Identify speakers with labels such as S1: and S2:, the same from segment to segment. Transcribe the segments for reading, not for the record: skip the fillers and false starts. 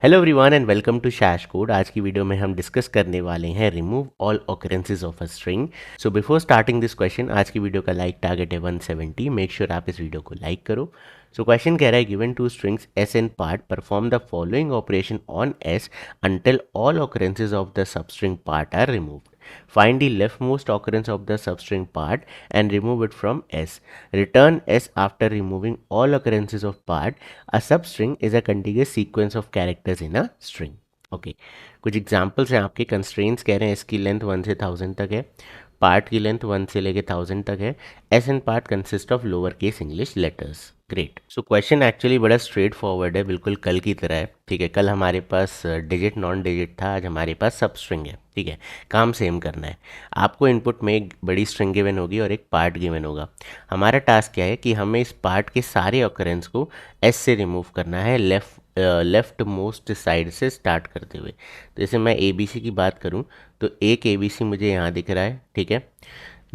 S1: Hello everyone and welcome to ShashCode। आज की video में हम डिस्कस करने वाले हैं remove all occurrences of a string. So before starting this question, आज की वीडियो का लाइक टारगेट है 170। मेक श्योर आप इस वीडियो को लाइक करो। सो क्वेश्चन कह रहा है given two strings S and part perform the following operation on S until all occurrences of the substring part are removed. Find the leftmost occurrence of the substring part and remove it from S. Return S after removing all occurrences of part. A substring is a contiguous sequence of characters in a string. Okay कुछ examples हैं आपके। Constraints कह रहे हैं इसकी length 1 से 1000 तक है, पार्ट की लेंथ 1 से लेके 1000 तक है, S and part consist of lower case English letters. Great. So question actually बड़ा स्ट्रेट फॉरवर्ड है, बिल्कुल कल की तरह है। ठीक है, कल हमारे पास डिजिट नॉन डिजिट था, आज हमारे पास सब स्ट्रिंग है। ठीक है, काम सेम करना है। आपको इनपुट में एक बड़ी स्ट्रिंग गिवन होगी और एक पार्ट गिवन होगा। हमारा टास्क क्या है कि हमें इस पार्ट के सारे ऑकरेंस को एस से रिमूव करना है, लेफ्ट मोस्ट साइड से स्टार्ट करते हुए। तो जैसे मैं ए बी सी की बात करूं तो एक ए बी सी मुझे यहाँ दिख रहा है। ठीक है,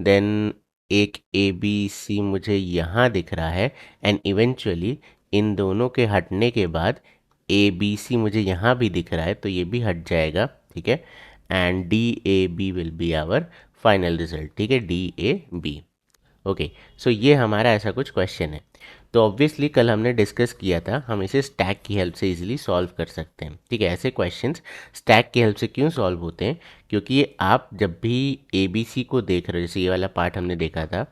S1: देन एक ए बी सी मुझे यहाँ दिख रहा है, एंड इवेंचुअली इन दोनों के हटने के बाद ए बी सी मुझे यहाँ भी दिख रहा है, तो ये भी हट जाएगा। ठीक है, and D A B will be our final result. ठीक है, D A B. Okay, so ये हमारा ऐसा कुछ क्वेश्चन है। तो ऑब्वियसली कल हमने डिस्कस किया था, हम इसे स्टैक की हेल्प से इजीली सॉल्व कर सकते हैं। ठीक है, ऐसे क्वेश्चंस स्टैक की हेल्प से क्यों सॉल्व होते हैं? क्योंकि ये आप जब भी ए बी सी को देख रहे हो, जैसे ये वाला पार्ट हमने देखा था।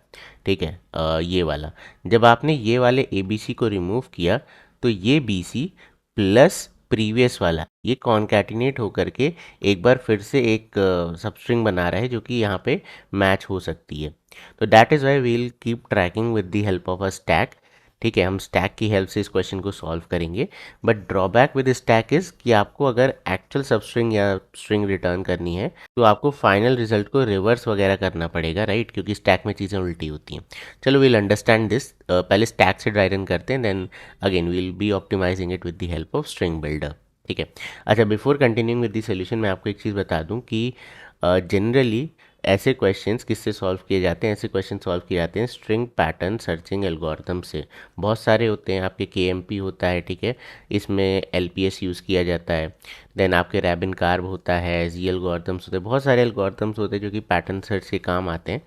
S1: ठीक है, ये वाला जब आपने ये वाले ए बी सी को रिमूव किया तो ये बी सी प्लस प्रीवियस वाला ये कॉन्कैटिनेट होकर के एक बार फिर से एक सबस्ट्रिंग बना रहा है जो कि यहाँ पे मैच हो सकती है। तो that is why we'll keep tracking with the help of a stack. ठीक है, हम स्टैक की हेल्प से इस क्वेश्चन को सॉल्व करेंगे। But drawback with stack is कि आपको अगर एक्चुअल सबस्ट्रिंग या स्ट्रिंग रिटर्न करनी है तो आपको फाइनल रिजल्ट को रिवर्स वगैरह करना पड़ेगा, राइट? क्योंकि स्टैक में चीज़ें उल्टी होती हैं। चलो वील अंडरस्टैंड दिस। पहले स्टैक से ड्राई रन करते हैं, then again we'll be optimizing it with the help of string builder. ठीक है, अच्छा, before continuing with the solution मैं आपको एक चीज़ बता दूं कि जनरली ऐसे क्वेश्चंस किससे सॉल्व किए जाते हैं? ऐसे क्वेश्चन सॉल्व किए जाते हैं स्ट्रिंग पैटर्न सर्चिंग एल्गोरिथम से। बहुत सारे होते हैं, आपके KMP होता है। ठीक है, इसमें LPS यूज़ किया जाता है। देन आपके रैबिन कार्व होता है, जी एल्गोरिथम्स होते हैं, बहुत सारे एल्गोरिथम्स होते हैं जो कि पैटर्न सर्च के काम आते हैं।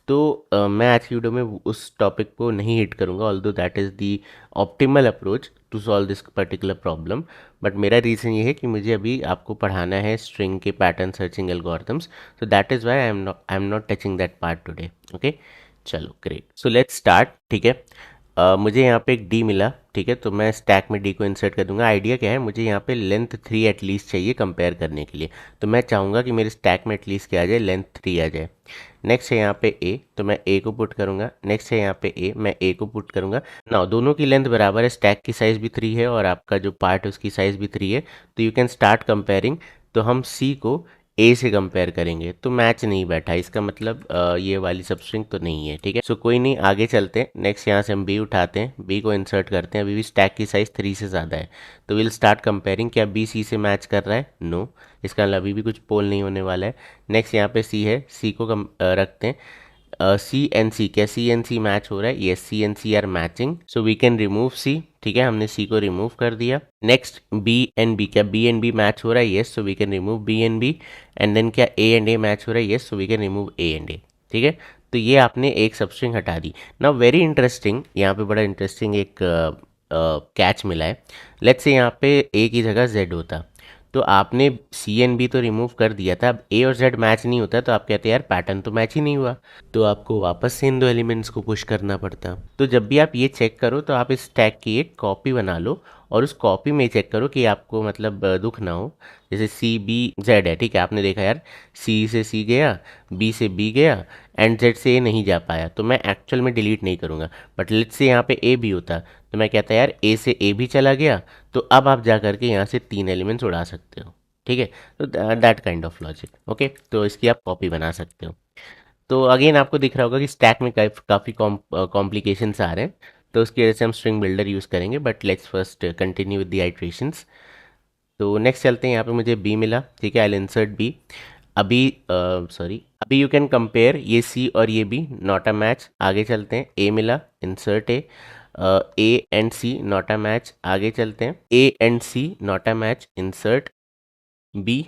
S1: तो मैं आज की वीडियो में उस टॉपिक को नहीं हिट करूँगा, although that is the optimal approach to solve this particular problem. But मेरा रीज़न ये है कि मुझे अभी आपको पढ़ाना है स्ट्रिंग के pattern searching algorithms, so that is why I am not touching that part today. Okay, चलो ग्रेट। So let's start. ठीक है, मुझे यहाँ पे एक डी मिला। ठीक है, तो मैं स्टैक में डी को इंसर्ट कर दूंगा। आइडिया क्या है, मुझे यहाँ पे लेंथ 3 एटलीस्ट चाहिए कंपेयर करने के लिए। तो मैं चाहूँगा कि मेरे स्टैक में एटलीस्ट क्या आ जाए, लेंथ 3 आ जाए। नेक्स्ट है यहाँ पे ए, तो मैं ए को पुट करूँगा। नेक्स्ट है यहाँ पे ए, मैं ए को पुट करूँगा ना। दोनों की लेंथ बराबर है, स्टैक की साइज़ भी 3 है और आपका जो पार्ट है उसकी साइज़ भी 3 है। तो यू कैन स्टार्ट कंपेयरिंग। तो हम सी को ए से कंपेयर करेंगे तो मैच नहीं बैठा, इसका मतलब ये वाली सबस्ट्रिंग तो नहीं है। ठीक है, सो कोई नहीं, आगे चलते हैं। नेक्स्ट यहाँ से हम बी उठाते हैं, बी को इंसर्ट करते हैं। अभी भी स्टैक की साइज़ 3 से ज़्यादा है, तो विल स्टार्ट कंपेयरिंग। क्या बी सी से मैच कर रहा है? नो, इसका मतलब अभी भी कुछ पोल नहीं होने वाला है। नेक्स्ट यहाँ पे सी है, सी को रखते हैं। सी एन सी, क्या सी एन सी मैच हो रहा है? Yes, C N C R matching, so we can remove C. ठीक है, हमने सी को रिमूव कर दिया। नेक्स्ट बी एंड बी, क्या बी एंड बी मैच हो रहा है? Yes, so we can remove B and B. And then क्या ए एंड ए मैच हो रहा है? Yes, so we can remove A and A. ठीक है, तो ये आपने एक सबस्ट्रिंग हटा दी। नाउ वेरी इंटरेस्टिंग, यहाँ पे बड़ा इंटरेस्टिंग एक कैच मिला है। लेट्स से यहाँ पे ए की जगह जेड होता, तो आपने सी एन बी तो रिमूव कर दिया था। अब ए और जेड मैच नहीं होता, तो आप कहते हैं यार पैटर्न तो मैच ही नहीं हुआ, तो आपको वापस से इन दो एलिमेंट्स को पुश करना पड़ता। तो जब भी आप ये चेक करो तो आप इस स्टैक की एक कॉपी बना लो और उस कॉपी में चेक करो कि आपको मतलब दुख ना हो। जैसे सी बी जेड है, ठीक है, आपने देखा यार सी से सी गया, बी से बी गया एंड जेड से ए नहीं जा पाया, तो मैं एक्चुअल में डिलीट नहीं करूँगा। बट लेट्स से यहाँ पे ए भी होता तो मैं कहता यार ए से ए भी चला गया, तो अब आप जा करके यहाँ से 3 एलिमेंट्स उड़ा सकते हो। ठीक है, तो that kind of logic. Okay, तो इसकी आप कॉपी बना सकते हो। तो अगेन आपको दिख रहा होगा कि स्टैक में काफ़ी कॉम्प्लिकेशंस आ रहे हैं, तो उसकी वजह से हम स्ट्रिंग बिल्डर यूज़ करेंगे। But let's first continue with the iterations. तो नेक्स्ट चलते हैं, यहाँ पे मुझे बी मिला। ठीक है, आई इंसर्ट बी। अभी सॉरी, अभी यू कैन कंपेयर ये सी और ये बी, नॉट अ मैच। आगे चलते हैं, ए मिला, insert A. A and C not a match, आगे चलते हैं, A and C not a match, insert B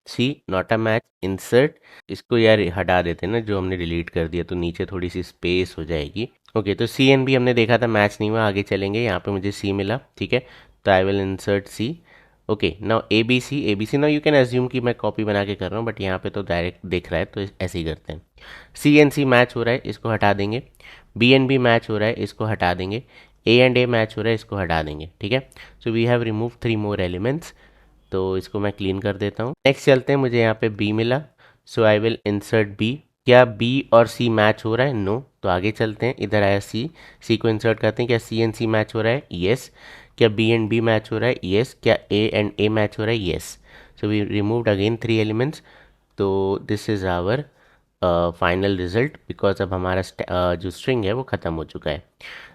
S1: C not a match, insert, इसको यार हटा देते हैं ना जो हमने डिलीट कर दिया, तो नीचे थोड़ी सी स्पेस हो जाएगी। ओके, तो सी एंड बी हमने देखा था मैच नहीं हुआ, आगे चलेंगे, यहाँ पे मुझे सी मिला, ठीक है, तो I will insert C. Okay, now A B C, now you can assume कि मैं कॉपी बना के कर रहा हूँ, बट यहाँ पे तो डायरेक्ट दिख रहा है, तो ऐसे ही करते हैं। सी एंड सी मैच हो रहा है, इसको हटा देंगे, बी एंड बी मैच हो रहा है, इसको हटा देंगे, ए एंड ए मैच हो रहा है, इसको हटा देंगे, ठीक है। So we have remove 3 more elements, तो इसको मैं क्लीन कर देता हूँ। नेक्स्ट चलते हैं, मुझे यहाँ पे बी मिला, सो आई विल इंसर्ट बी। क्या बी और सी मैच हो रहा है? नो, तो आगे चलते हैं, इधर आया सी, सी को इंसर्ट करते हैं, क्या सी एंड सी मैच हो रहा है? यस। क्या बी एंड बी मैच हो रहा है? यस। क्या ए एंड ए मैच हो रहा है? Yes. So we removed again 3 elements, तो this is our final result, because अब हमारा जो स्ट्रिंग है वो ख़त्म हो चुका है।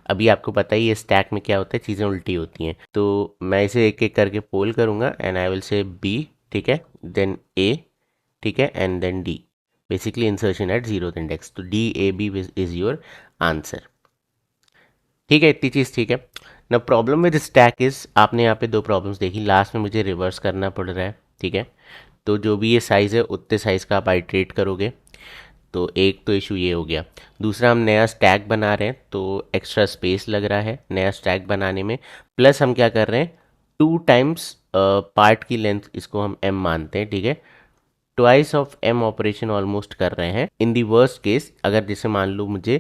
S1: अभी आपको पता ही है स्टैक में क्या होता है, चीज़ें उल्टी होती हैं, तो मैं इसे एक एक करके पोल करूँगा and I will say B, ठीक है, देन ए, ठीक है, and then D, basically insertion at zeroth index, तो D A B is your answer, ठीक है, इतनी चीज़ ठीक है ना। प्रॉब्लम विद स्टैक इज, आपने यहाँ पे दो प्रॉब्लम्स देखी, लास्ट में मुझे रिवर्स करना पड़ रहा है, ठीक है, तो जो भी ये साइज़ है उतने साइज़ का आप आइट्रेट करोगे, तो एक तो इशू ये हो गया। दूसरा, हम नया स्टैक बना रहे हैं तो एक्स्ट्रा स्पेस लग रहा है नया स्टैक बनाने में, प्लस हम क्या कर रहे हैं, 2 टाइम्स पार्ट की लेंथ, इसको हम m मानते हैं, ठीक है, twice of m operation almost कर रहे हैं। इन दी वर्स्ट केस, अगर जैसे मान लो मुझे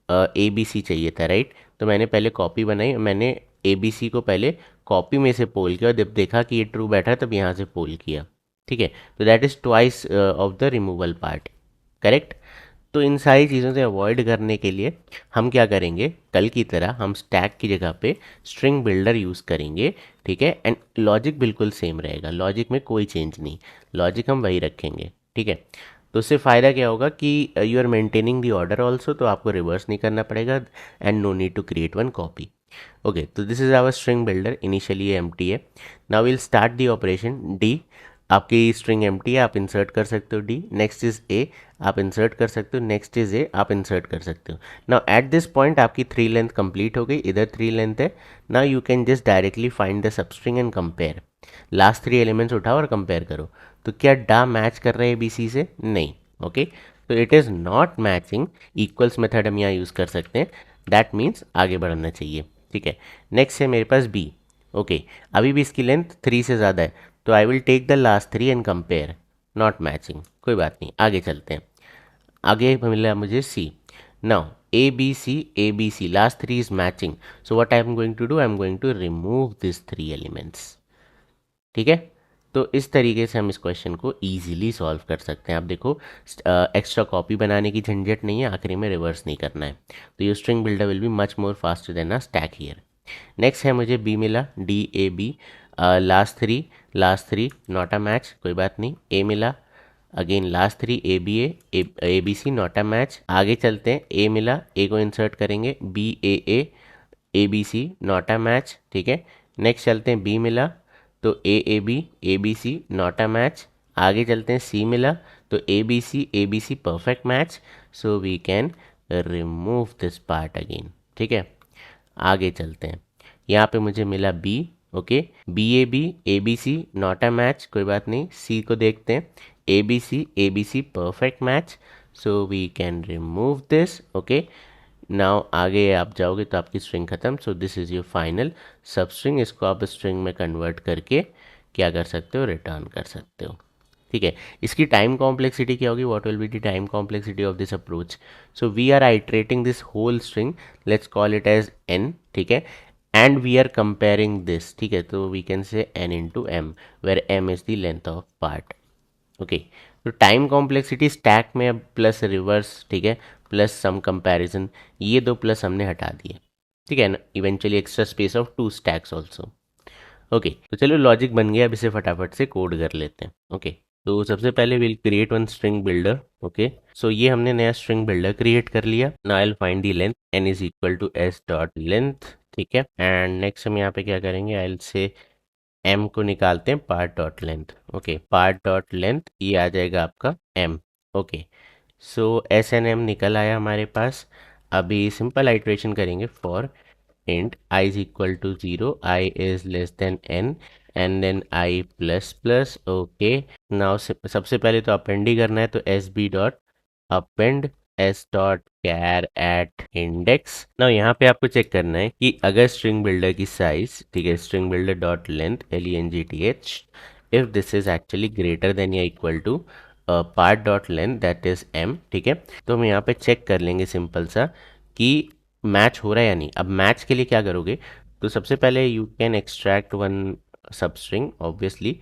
S1: ए बी सी चाहिए था, राइट, तो मैंने पहले कॉपी बनाई, मैंने ए बी सी को पहले कॉपी में से पोल किया, जब देखा कि ये ट्रू बैठा तब यहाँ से पोल किया, ठीक है, तो that is twice of the removal part, correct. तो इन सारी चीज़ों से अवॉइड करने के लिए हम क्या करेंगे, कल की तरह हम स्टैक की जगह पे स्ट्रिंग बिल्डर यूज़ करेंगे, ठीक है, एंड लॉजिक बिल्कुल सेम रहेगा, लॉजिक में कोई चेंज नहीं, लॉजिक हम वही रखेंगे, ठीक है। तो उससे फ़ायदा क्या होगा कि you are maintaining the order also, तो आपको रिवर्स नहीं करना पड़ेगा, and no need to create one copy. Okay, तो this is our string builder, initially ये एम्प्टी है। Now will start the operation D, आपकी स्ट्रिंग एम्प्टी है, आप इंसर्ट कर सकते हो डी, नेक्स्ट इज ए, आप इंसर्ट कर सकते हो, नेक्स्ट इज ए, आप इंसर्ट कर सकते हो। नाउ एट दिस पॉइंट आपकी 3 लेंथ कंप्लीट हो गई, इधर 3 लेंथ है। Now you can just directly find the substring and compare, last 3 elements उठाओ और कंपेयर करो, तो क्या डा मैच कर रहे हैं बी सी से? नहीं, ओके, तो it is not matching, equals method हम यहाँ यूज़ कर सकते हैं, दैट मीन्स आगे बढ़ना चाहिए, ठीक है। नेक्स्ट है मेरे पास बी, ओके, अभी भी इसकी लेंथ 3 से ज़्यादा है, तो I will take the last 3 and compare, not matching, कोई बात नहीं, आगे चलते हैं। आगे मिला मुझे C, now A B C last 3 is matching, so what I am going to do, I am going to remove this 3 elements, ठीक है। तो इस तरीके से हम इस क्वेश्चन को ईजिली सॉल्व कर सकते हैं। आप देखो, एक्स्ट्रा कॉपी बनाने की झंझट नहीं है, आखिरी में रिवर्स नहीं करना है, तो ये string builder will be much more faster than a stack here. Next है मुझे बी मिला, D A B, last three not a match, कोई बात नहीं, ए मिला, again last 3 A B C not a match, आगे चलते हैं, ए मिला, ए को इंसर्ट करेंगे, B A B C not a match, ठीक है। नेक्स्ट चलते हैं, बी मिला, तो A B C not a match, आगे चलते हैं, सी मिला, तो A B C perfect match, so we can remove this part again, ठीक है। आगे चलते हैं, यहाँ पे मुझे मिला B, okay, A B C not a match, कोई बात नहीं, सी को देखते हैं, A B C perfect match, so we can remove this, okay. Now आगे आप जाओगे तो आपकी स्ट्रिंग खत्म, so this is your final सब स्ट्रिंग, इसको आप स्ट्रिंग में कन्वर्ट करके क्या कर सकते हो, रिटर्न कर सकते हो, ठीक है। इसकी टाइम कॉम्प्लेक्सिटी क्या होगी, what will be the time complexity of this approach, so we are iterating this whole string, let's call it as N, ठीक है, and we are comparing this, ठीक है, तो we can say N into M, where M is the length of part, okay. तो time complexity stack में अब plus reverse, ठीक है, प्लस सम कंपैरिजन, ये दो प्लस हमने हटा दिए, ठीक है ना, eventually extra space of 2 stacks also, okay. तो चलो लॉजिक बन गया, अब इसे फटाफट से कोड कर लेते हैं, ओके। तो सबसे पहले will create one string builder, okay, so ये हमने नया स्ट्रिंग बिल्डर क्रिएट कर लिया। Now I will find the length, N is equal to S dot length, ठीक है, एंड नेक्स्ट हम यहाँ पे क्या करेंगे, आई विल से m को निकालते हैं part dot length, okay, part dot length ये आ जाएगा आपका m, ओके। सो एस एन एम निकल आया हमारे पास। अभी सिंपल आइट्रेशन करेंगे for int I is equal to 0, I is less than n, and then I plus plus. Okay, now सबसे पहले तो अपेंड ही करना है, तो S B dot append S dot char at index. Now यहाँ पे आपको चेक करना है कि अगर स्ट्रिंग बिल्डर की साइज, ठीक है, string builder dot length LENGTH, if this is actually greater than या equal to part dot length that is m, ठीक है. तो हम यहाँ पे चेक कर लेंगे सिंपल सा कि मैच हो रहा है या नहीं. अब मैच के लिए क्या करोगे, तो सबसे पहले you can extract one substring obviously,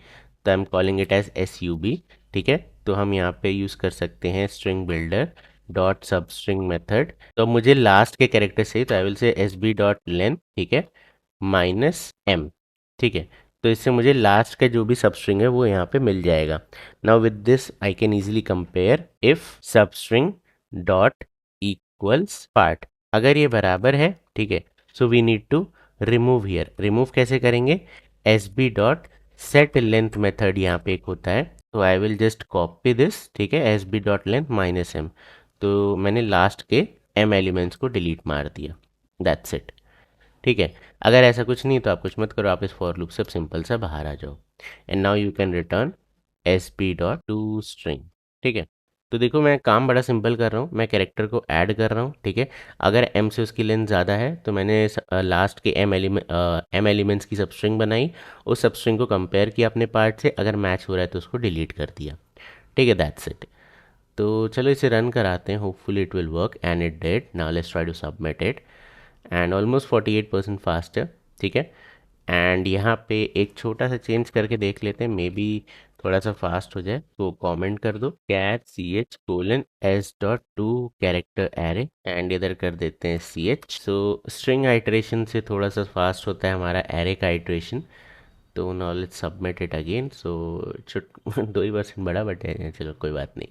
S1: तो I am calling it as SUB, ठीक है. तो हम यहाँ पे यूज़ कर सकते हैं string builder dot substring method. तो मुझे लास्ट के कैरेक्टर से, तो आई विल से SB डॉट लेंथ, ठीक है, माइनस m, ठीक है. तो इससे मुझे लास्ट का जो भी सबस्ट्रिंग है वो यहाँ पे मिल जाएगा. Now with this I can easily compare if substring dot equals part. अगर ये बराबर है, ठीक है, so we need to remove here. Remove कैसे करेंगे, SB dot set length method यहाँ पे एक होता है, तो I will just copy this, ठीक है, SB dot length minus m. तो मैंने लास्ट के m एलिमेंट्स को डिलीट मार दिया, दैट्स इट, ठीक है. अगर ऐसा कुछ नहीं तो आप कुछ मत करो, आप इस फॉर लूप से सिंपल सा बाहर आ जाओ, and now you can return SB dot to string, ठीक है. तो देखो मैं काम बड़ा सिंपल कर रहा हूँ, मैं कैरेक्टर को ऐड कर रहा हूँ, ठीक है. अगर m से उसकी लेंथ ज़्यादा है तो मैंने लास्ट के m एलिमेंट्स की सबस्ट्रिंग बनाई, उस सबस्ट्रिंग को कंपेयर किया अपने पार्ट से, अगर मैच हो रहा है तो उसको डिलीट कर दिया, ठीक है, दैट्स इट. तो चलो इसे रन कराते हैं, hopefully it will work, and it did. Now let's try to submit it, and almost 48% fast है, ठीक है. एंड यहाँ पे एक छोटा सा चेंज करके देख लेते हैं, मे बी थोड़ा सा फास्ट हो जाए, तो कमेंट कर दो cat CH:s dot to character array, and इधर कर देते हैं CH. सो स्ट्रिंग आइट्रेशन से थोड़ा सा फास्ट होता है हमारा एरे का आइट्रेशन. तो now let's submit it again. So 2% बड़ा, बट चलो कोई बात नहीं.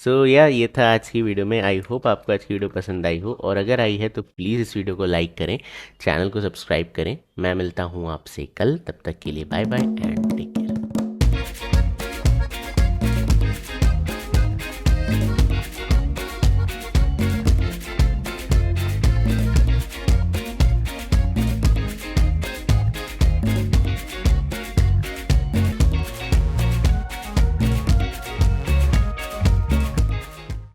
S1: सो या ये था आज की वीडियो में. आई होप आपको आज की वीडियो पसंद आई हो, और अगर आई है तो प्लीज़ इस वीडियो को लाइक करें, चैनल को सब्सक्राइब करें. मैं मिलता हूँ आपसे कल, तब तक के लिए बाय बाय एंड